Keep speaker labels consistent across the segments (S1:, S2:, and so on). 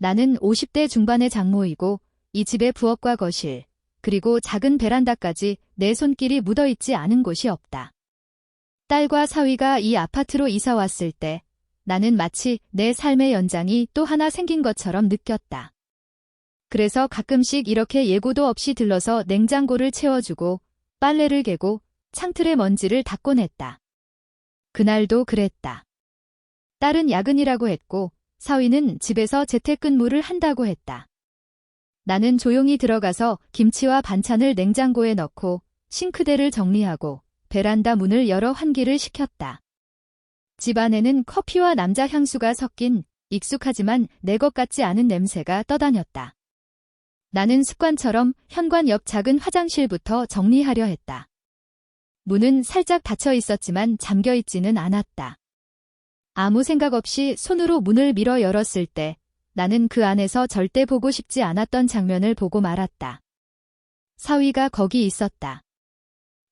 S1: 나는 50대 중반의 장모이고 이 집의 부엌과 거실, 그리고 작은 베란다까지 내 손길이 묻어있지 않은 곳이 없다. 딸과 사위가 이 아파트로 이사 왔을 때 나는 마치 내 삶의 연장이 또 하나 생긴 것처럼 느꼈다. 그래서 가끔씩 이렇게 예고도 없이 들러서 냉장고를 채워주고 빨래를 개고 창틀의 먼지를 닦곤 했다. 그날도 그랬다. 딸은 야근이라고 했고 사위는 집에서 재택근무를 한다고 했다. 나는 조용히 들어가서 김치와 반찬을 냉장고에 넣고 싱크대를 정리하고 베란다 문을 열어 환기를 시켰다. 집 안에는 커피와 남자 향수가 섞인 익숙하지만 내 것 같지 않은 냄새가 떠다녔다. 나는 습관처럼 현관 옆 작은 화장실부터 정리하려 했다. 문은 살짝 닫혀 있었지만 잠겨 있지는 않았다. 아무 생각 없이 손으로 문을 밀어 열었을 때 나는 그 안에서 절대 보고 싶지 않았던 장면을 보고 말았다. 사위가 거기 있었다.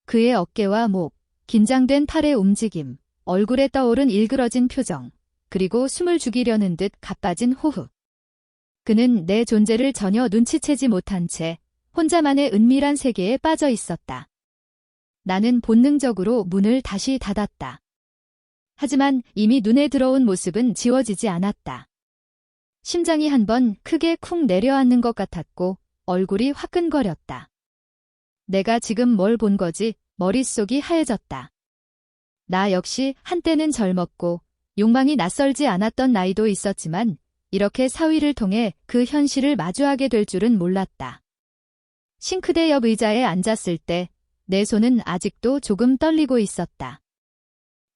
S1: 그의 어깨와 목, 긴장된 팔의 움직임, 얼굴에 떠오른 일그러진 표정, 그리고 숨을 죽이려는 듯 가빠진 호흡. 그는 내 존재를 전혀 눈치채지 못한 채 혼자만의 은밀한 세계에 빠져 있었다. 나는 본능적으로 문을 다시 닫았다. 하지만 이미 눈에 들어온 모습은 지워지지 않았다. 심장이 한번 크게 쿵 내려앉는 것 같았고 얼굴이 화끈거렸다. 내가 지금 뭘 본 거지? 머릿속이 하얘졌다. 나 역시 한때는 젊었고 욕망이 낯설지 않았던 나이도 있었지만 이렇게 사위를 통해 그 현실을 마주하게 될 줄은 몰랐다. 싱크대 옆 의자에 앉았을 때 내 손은 아직도 조금 떨리고 있었다.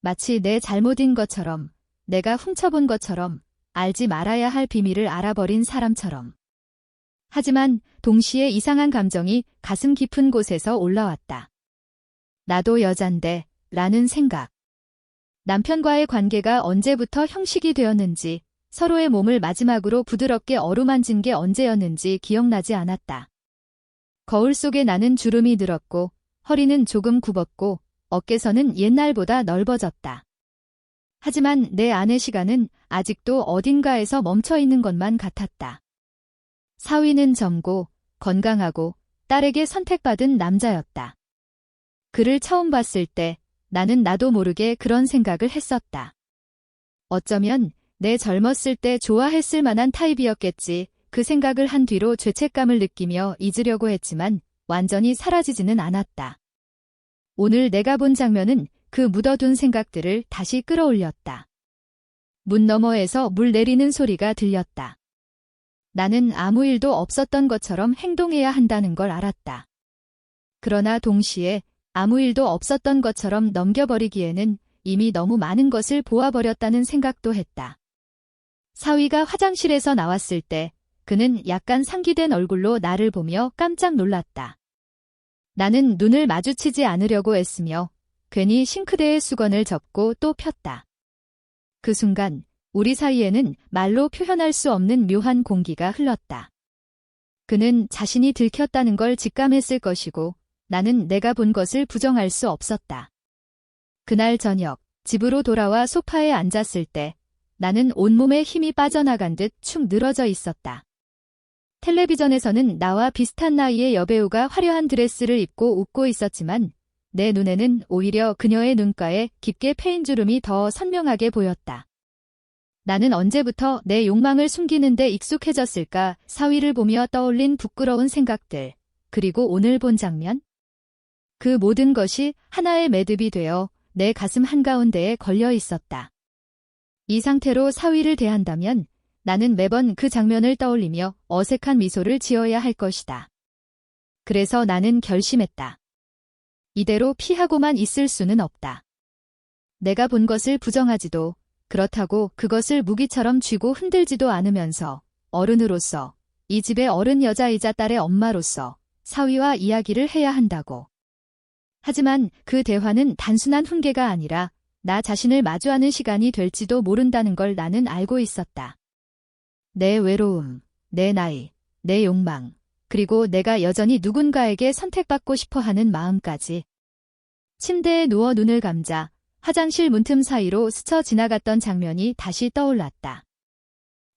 S1: 마치 내 잘못인 것처럼, 내가 훔쳐본 것처럼, 알지 말아야 할 비밀을 알아버린 사람처럼. 하지만 동시에 이상한 감정이 가슴 깊은 곳에서 올라왔다. 나도 여잔데 라는 생각. 남편과의 관계가 언제부터 형식이 되었는지, 서로의 몸을 마지막으로 부드럽게 어루만진 게 언제였는지 기억나지 않았다. 거울 속에 나는 주름이 들었고 허리는 조금 굽었고 어깨선은 옛날보다 넓어졌다. 하지만 내 안의 시간은 아직도 어딘가에서 멈춰 있는 것만 같았다. 사위는 젊고 건강하고 딸에게 선택받은 남자였다. 그를 처음 봤을 때 나는 나도 모르게 그런 생각을 했었다. 어쩌면 내 젊었을 때 좋아했을 만한 타입이었겠지. 그 생각을 한 뒤로 죄책감을 느끼며 잊으려고 했지만 완전히 사라지지는 않았다. 오늘 내가 본 장면은 그 묻어둔 생각들을 다시 끌어올렸다. 문 너머에서 물 내리는 소리가 들렸다. 나는 아무 일도 없었던 것처럼 행동해야 한다는 걸 알았다. 그러나 동시에 아무 일도 없었던 것처럼 넘겨버리기에는 이미 너무 많은 것을 보아버렸다는 생각도 했다. 사위가 화장실에서 나왔을 때 그는 약간 상기된 얼굴로 나를 보며 깜짝 놀랐다. 나는 눈을 마주치지 않으려고 애쓰며 괜히 싱크대에 수건을 접고 또 폈다. 그 순간 우리 사이에는 말로 표현할 수 없는 묘한 공기가 흘렀다. 그는 자신이 들켰다는 걸 직감했을 것이고 나는 내가 본 것을 부정할 수 없었다. 그날 저녁 집으로 돌아와 소파에 앉았을 때 나는 온몸에 힘이 빠져나간 듯 축 늘어져 있었다. 텔레비전에서는 나와 비슷한 나이의 여배우가 화려한 드레스를 입고 웃고 있었지만 내 눈에는 오히려 그녀의 눈가에 깊게 패인 주름이 더 선명하게 보였다. 나는 언제부터 내 욕망을 숨기는 데 익숙해졌을까? 사위를 보며 떠올린 부끄러운 생각들, 그리고 오늘 본 장면? 그 모든 것이 하나의 매듭이 되어 내 가슴 한가운데에 걸려 있었다. 이 상태로 사위를 대한다면 나는 매번 그 장면을 떠올리며 어색한 미소를 지어야 할 것이다. 그래서 나는 결심했다. 이대로 피하고만 있을 수는 없다. 내가 본 것을 부정하지도, 그렇다고 그것을 무기처럼 쥐고 흔들지도 않으면서 어른으로서, 이 집의 어른 여자이자 딸의 엄마로서 사위와 이야기를 해야 한다고. 하지만 그 대화는 단순한 훈계가 아니라 나 자신을 마주하는 시간이 될지도 모른다는 걸 나는 알고 있었다. 내 외로움, 내 나이, 내 욕망, 그리고 내가 여전히 누군가에게 선택받고 싶어 하는 마음까지. 침대에 누워 눈을 감자 화장실 문틈 사이로 스쳐 지나갔던 장면이 다시 떠올랐다.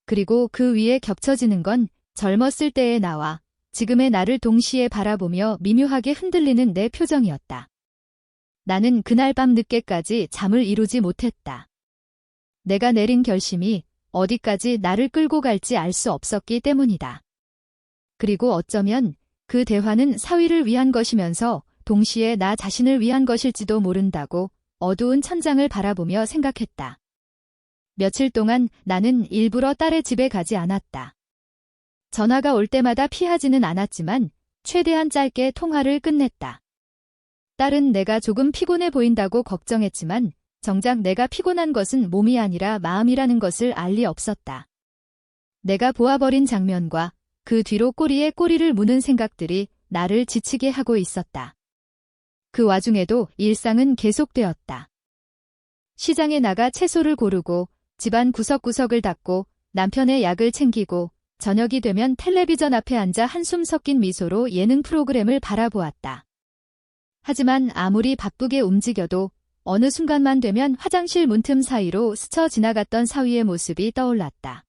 S1: 그리고 그 위에 겹쳐지는 건 젊었을 때의 나와 지금의 나를 동시에 바라보며 미묘하게 흔들리는 내 표정이었다. 나는 그날 밤 늦게까지 잠을 이루지 못했다. 내가 내린 결심이 어디까지 나를 끌고 갈지 알 수 없었기 때문이다. 그리고 어쩌면 그 대화는 사위를 위한 것이면서 동시에 나 자신을 위한 것일지도 모른다고 어두운 천장을 바라보며 생각했다. 며칠 동안 나는 일부러 딸의 집에 가지 않았다. 전화가 올 때마다 피하지는 않았지만 최대한 짧게 통화를 끝냈다. 딸은 내가 조금 피곤해 보인다고 걱정했지만 정작 내가 피곤한 것은 몸이 아니라 마음이라는 것을 알 리 없었다. 내가 보아버린 장면과 그 뒤로 꼬리에 꼬리를 무는 생각들이 나를 지치게 하고 있었다. 그 와중에도 일상은 계속되었다. 시장에 나가 채소를 고르고 집안 구석구석을 닦고 남편의 약을 챙기고 저녁이 되면 텔레비전 앞에 앉아 한숨 섞인 미소로 예능 프로그램을 바라보았다. 하지만 아무리 바쁘게 움직여도 어느 순간만 되면 화장실 문틈 사이로 스쳐 지나갔던 사위의 모습이 떠올랐다.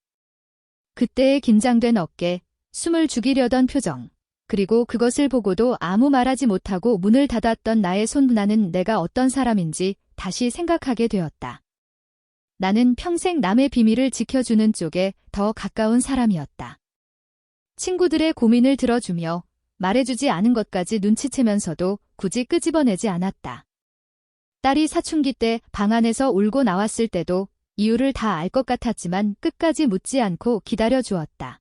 S1: 그때의 긴장된 어깨, 숨을 죽이려던 표정, 그리고 그것을 보고도 아무 말하지 못하고 문을 닫았던 나의 손. 나는 내가 어떤 사람인지 다시 생각하게 되었다. 나는 평생 남의 비밀을 지켜주는 쪽에 더 가까운 사람이었다. 친구들의 고민을 들어주며 말해주지 않은 것까지 눈치채면서도 굳이 끄집어내지 않았다. 딸이 사춘기 때 방 안에서 울고 나왔을 때도 이유를 다 알 것 같았지만 끝까지 묻지 않고 기다려주었다.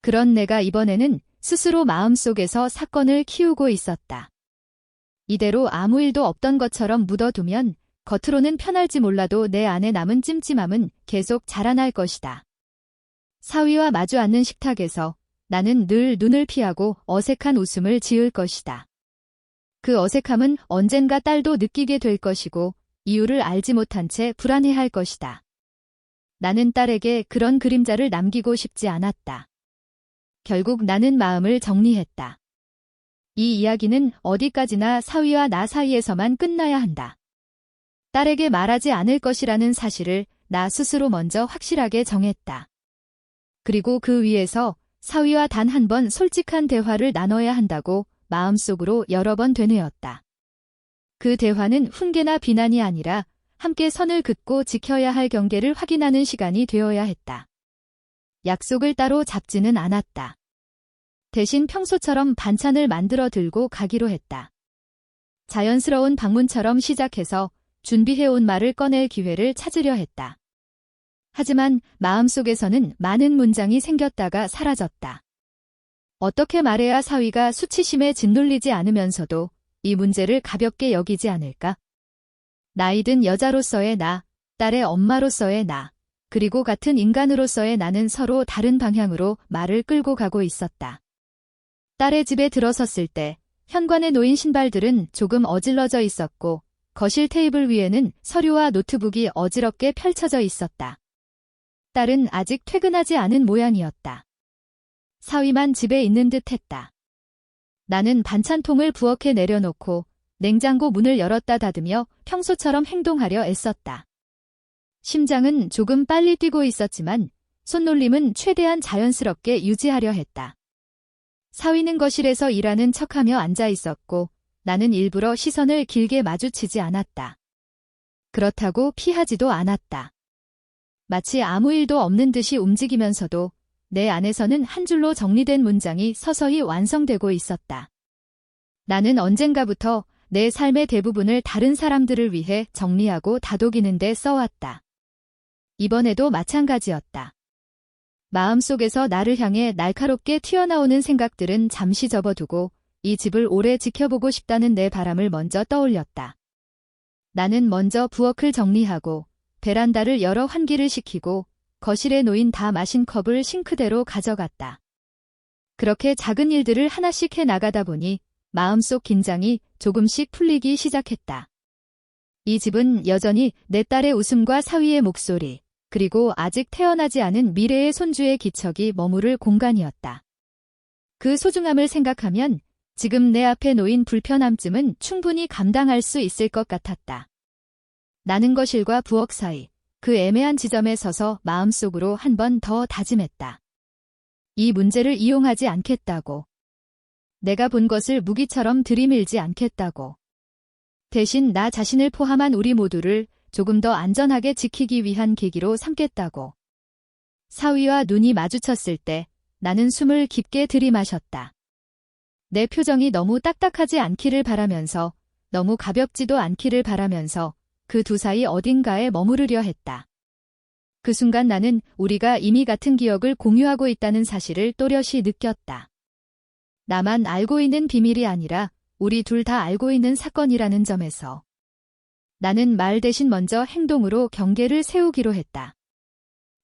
S1: 그런 내가 이번에는 스스로 마음속에서 사건을 키우고 있었다. 이대로 아무 일도 없던 것처럼 묻어두면 겉으로는 편할지 몰라도 내 안에 남은 찜찜함은 계속 자라날 것이다. 사위와 마주 앉는 식탁에서 나는 늘 눈을 피하고 어색한 웃음을 지을 것이다. 그 어색함은 언젠가 딸도 느끼게 될 것이고 이유를 알지 못한 채 불안해할 것이다. 나는 딸에게 그런 그림자를 남기고 싶지 않았다. 결국 나는 마음을 정리했다. 이 이야기는 어디까지나 사위와 나 사이에서만 끝나야 한다. 딸에게 말하지 않을 것이라는 사실을 나 스스로 먼저 확실하게 정했다. 그리고 그 위에서 사위와 단 한 번 솔직한 대화를 나눠야 한다고 마음속으로 여러 번 되뇌었다. 그 대화는 훈계나 비난이 아니라 함께 선을 긋고 지켜야 할 경계를 확인하는 시간이 되어야 했다. 약속을 따로 잡지는 않았다. 대신 평소처럼 반찬을 만들어 들고 가기로 했다. 자연스러운 방문처럼 시작해서 준비해온 말을 꺼낼 기회를 찾으려 했다. 하지만 마음속에서는 많은 문장이 생겼다가 사라졌다. 어떻게 말해야 사위가 수치심에 짓눌리지 않으면서도 이 문제를 가볍게 여기지 않을까? 나이든 여자로서의 나, 딸의 엄마로서의 나, 그리고 같은 인간으로서의 나는 서로 다른 방향으로 말을 끌고 가고 있었다. 딸의 집에 들어섰을 때 현관에 놓인 신발들은 조금 어질러져 있었고 거실 테이블 위에는 서류와 노트북이 어지럽게 펼쳐져 있었다. 딸은 아직 퇴근하지 않은 모양이었다. 사위만 집에 있는 듯 했다. 나는 반찬통을 부엌에 내려놓고 냉장고 문을 열었다 닫으며 평소처럼 행동하려 애썼다. 심장은 조금 빨리 뛰고 있었지만 손놀림은 최대한 자연스럽게 유지하려 했다. 사위는 거실에서 일하는 척하며 앉아 있었고 나는 일부러 시선을 길게 마주치지 않았다. 그렇다고 피하지도 않았다. 마치 아무 일도 없는 듯이 움직이면서도 내 안에서는 한 줄로 정리된 문장이 서서히 완성되고 있었다. 나는 언젠가부터 내 삶의 대부분을 다른 사람들을 위해 정리하고 다독이는 데 써왔다. 이번에도 마찬가지였다. 마음속에서 나를 향해 날카롭게 튀어나오는 생각들은 잠시 접어두고 이 집을 오래 지켜보고 싶다는 내 바람을 먼저 떠올렸다. 나는 먼저 부엌을 정리하고 베란다를 열어 환기를 시키고 거실에 놓인 다 마신 컵을 싱크대로 가져갔다. 그렇게 작은 일들을 하나씩 해 나가다 보니 마음속 긴장이 조금씩 풀리기 시작했다. 이 집은 여전히 내 딸의 웃음과 사위의 목소리, 그리고 아직 태어나지 않은 미래의 손주의 기척이 머무를 공간이었다. 그 소중함을 생각하면 지금 내 앞에 놓인 불편함쯤은 충분히 감당할 수 있을 것 같았다. 나는 거실과 부엌 사이, 그 애매한 지점에 서서 마음속으로 한 번 더 다짐했다. 이 문제를 이용하지 않겠다고. 내가 본 것을 무기처럼 들이밀지 않겠다고. 대신 나 자신을 포함한 우리 모두를 조금 더 안전하게 지키기 위한 계기로 삼겠다고. 사위와 눈이 마주쳤을 때 나는 숨을 깊게 들이마셨다. 내 표정이 너무 딱딱하지 않기를 바라면서, 너무 가볍지도 않기를 바라면서 그 두 사이 어딘가에 머무르려 했다. 그 순간 나는 우리가 이미 같은 기억을 공유하고 있다는 사실을 또렷이 느꼈다. 나만 알고 있는 비밀이 아니라 우리 둘 다 알고 있는 사건이라는 점에서. 나는 말 대신 먼저 행동으로 경계를 세우기로 했다.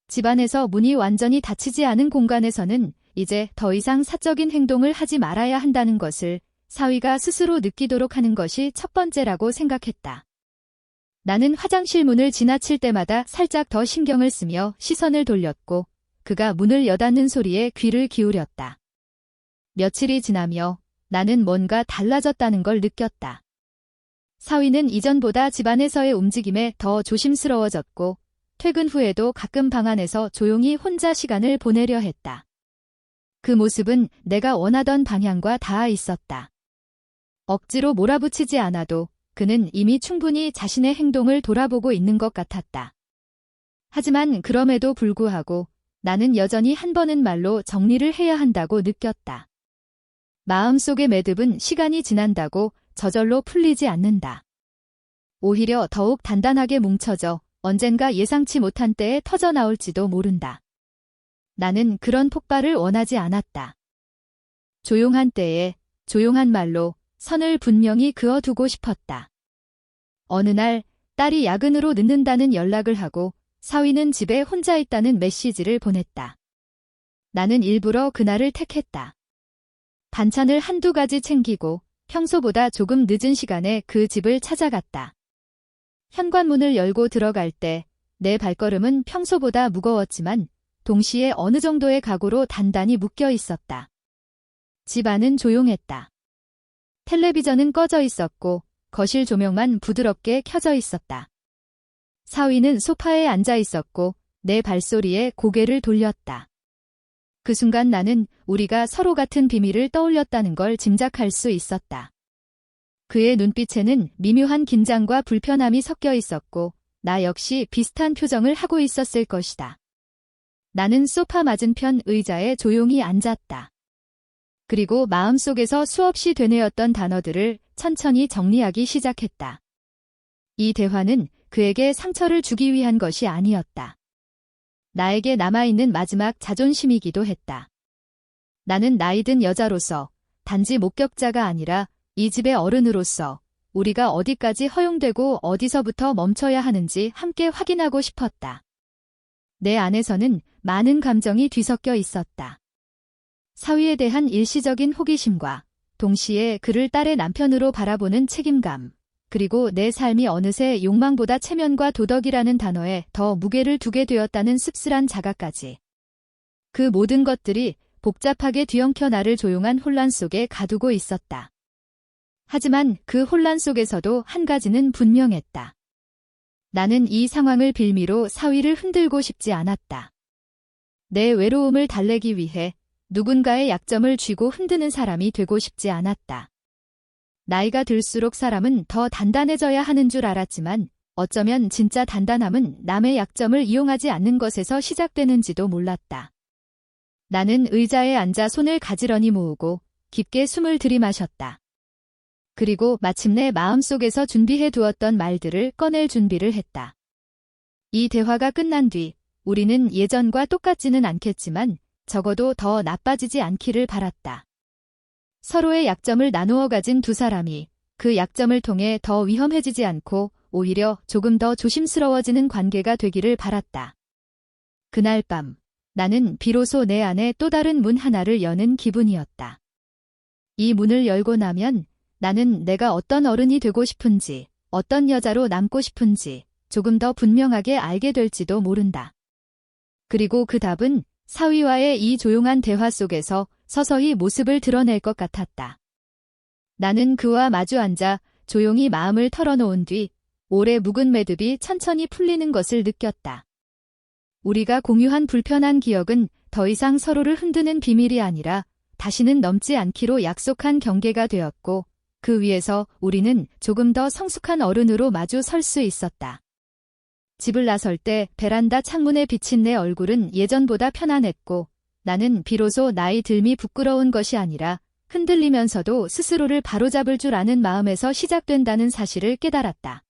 S1: 집안에서 문이 완전히 닫히지 않은 공간에서는 이제 더 이상 사적인 행동을 하지 말아야 한다는 것을 사위가 스스로 느끼도록 하는 것이 첫 번째라고 생각했다. 나는 화장실 문을 지나칠 때마다 살짝 더 신경을 쓰며 시선을 돌렸고 그가 문을 여닫는 소리에 귀를 기울였다. 며칠이 지나며 나는 뭔가 달라졌다는 걸 느꼈다. 사위는 이전보다 집안에서의 움직임에 더 조심스러워졌고 퇴근 후에도 가끔 방 안에서 조용히 혼자 시간을 보내려 했다. 그 모습은 내가 원하던 방향과 닿아 있었다. 억지로 몰아붙이지 않아도 그는 이미 충분히 자신의 행동을 돌아보고 있는 것 같았다. 하지만 그럼에도 불구하고 나는 여전히 한 번은 말로 정리를 해야 한다고 느꼈다. 마음속의 매듭은 시간이 지난다고 저절로 풀리지 않는다. 오히려 더욱 단단하게 뭉쳐져 언젠가 예상치 못한 때에 터져나올지도 모른다. 나는 그런 폭발을 원하지 않았다. 조용한 때에 조용한 말로 선을 분명히 그어두고 싶었다. 어느 날 딸이 야근으로 늦는다는 연락을 하고 사위는 집에 혼자 있다는 메시지를 보냈다. 나는 일부러 그날을 택했다. 반찬을 한두 가지 챙기고 평소보다 조금 늦은 시간에 그 집을 찾아갔다. 현관문을 열고 들어갈 때 내 발걸음은 평소보다 무거웠지만 동시에 어느 정도의 각오로 단단히 묶여 있었다. 집 안은 조용했다. 텔레비전은 꺼져 있었고 거실 조명만 부드럽게 켜져 있었다. 사위는 소파에 앉아 있었고 내 발소리에 고개를 돌렸다. 그 순간 나는 우리가 서로 같은 비밀을 떠올렸다는 걸 짐작할 수 있었다. 그의 눈빛에는 미묘한 긴장과 불편함이 섞여 있었고 나 역시 비슷한 표정을 하고 있었을 것이다. 나는 소파 맞은편 의자에 조용히 앉았다. 그리고 마음속에서 수없이 되뇌었던 단어들을 천천히 정리하기 시작했다. 이 대화는 그에게 상처를 주기 위한 것이 아니었다. 나에게 남아있는 마지막 자존심이기도 했다. 나는 나이든 여자로서 단지 목격자가 아니라 이 집의 어른으로서 우리가 어디까지 허용되고 어디서부터 멈춰야 하는지 함께 확인하고 싶었다. 내 안에서는 많은 감정이 뒤섞여 있었다. 사위에 대한 일시적인 호기심과 동시에 그를 딸의 남편으로 바라보는 책임감, 그리고 내 삶이 어느새 욕망보다 체면과 도덕이라는 단어에 더 무게를 두게 되었다는 씁쓸한 자각까지. 그 모든 것들이 복잡하게 뒤엉켜 나를 조용한 혼란 속에 가두고 있었다. 하지만 그 혼란 속에서도 한 가지는 분명했다. 나는 이 상황을 빌미로 사위를 흔들고 싶지 않았다. 내 외로움을 달래기 위해 누군가의 약점을 쥐고 흔드는 사람이 되고 싶지 않았다. 나이가 들수록 사람은 더 단단해져야 하는 줄 알았지만 어쩌면 진짜 단단함은 남의 약점을 이용하지 않는 것에서 시작되는지도 몰랐다. 나는 의자에 앉아 손을 가지런히 모으고 깊게 숨을 들이마셨다. 그리고 마침내 마음속에서 준비해 두었던 말들을 꺼낼 준비를 했다. 이 대화가 끝난 뒤 우리는 예전과 똑같지는 않겠지만 적어도 더 나빠지지 않기를 바랐다. 서로의 약점을 나누어 가진 두 사람이 그 약점을 통해 더 위험해지지 않고 오히려 조금 더 조심스러워지는 관계가 되기를 바랐다. 그날 밤 나는 비로소 내 안에 또 다른 문 하나를 여는 기분이었다. 이 문을 열고 나면 나는 내가 어떤 어른이 되고 싶은지, 어떤 여자로 남고 싶은지 조금 더 분명하게 알게 될지도 모른다. 그리고 그 답은 사위와의 이 조용한 대화 속에서 서서히 모습을 드러낼 것 같았다. 나는 그와 마주 앉아 조용히 마음을 털어놓은 뒤 오래 묵은 매듭이 천천히 풀리는 것을 느꼈다. 우리가 공유한 불편한 기억은 더 이상 서로를 흔드는 비밀이 아니라 다시는 넘지 않기로 약속한 경계가 되었고, 그 위에서 우리는 조금 더 성숙한 어른으로 마주 설 수 있었다. 집을 나설 때 베란다 창문에 비친 내 얼굴은 예전보다 편안했고, 나는 비로소 나이 들미 부끄러운 것이 아니라 흔들리면서도 스스로를 바로잡을 줄 아는 마음에서 시작된다는 사실을 깨달았다.